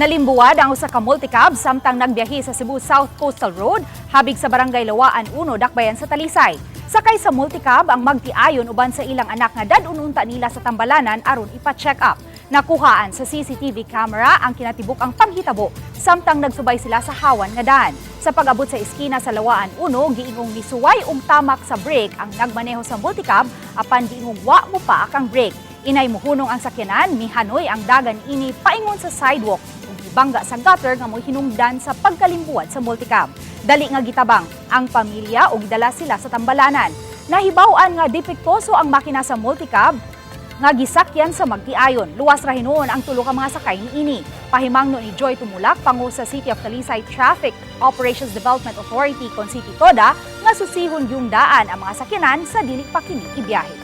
Nalimbuwad ang usa ka multicab samtang nagbiyahe sa Cebu South Coastal Road habig sa Barangay Lawaan 1, Dakbayan sa Talisay. Sakay sa multicab ang magtiayon uban sa ilang anak nga dadununta nila sa Tambalanan aron ipa-check up. Nakuhaan sa CCTV camera ang kinatibuk-ang panghitabo samtang nagsubay sila sa hawan nga daan. Sa pag-abot sa eskina sa Lawaan 1, giingong misuway og tamak sa brake ang nagmaneho sa multicab apan giingong wa mo pa ang brake. Inay muhunong ang sakyanan, mihanoy ang dagan ini paingon sa sidewalk ug gibangga sa gutter nga mo'y hinungdan sa pagkalimbuwad sa multicab. Dali nga gitabang ang pamilya ug gidala sila sa Tambalanan. Nahibaw-an nga depektoso ang makina sa multicab nga gisakyan sa magtiayon. Luwas ra hinuon ang tulo ka mga sakay niini. Pahimangno ni Joy Tumulak, pangu sa City of Talisay Traffic Operations Development Authority kon City Toda nga susihon yung daan ang mga sakyanan sa dili pa kini ibiyahe.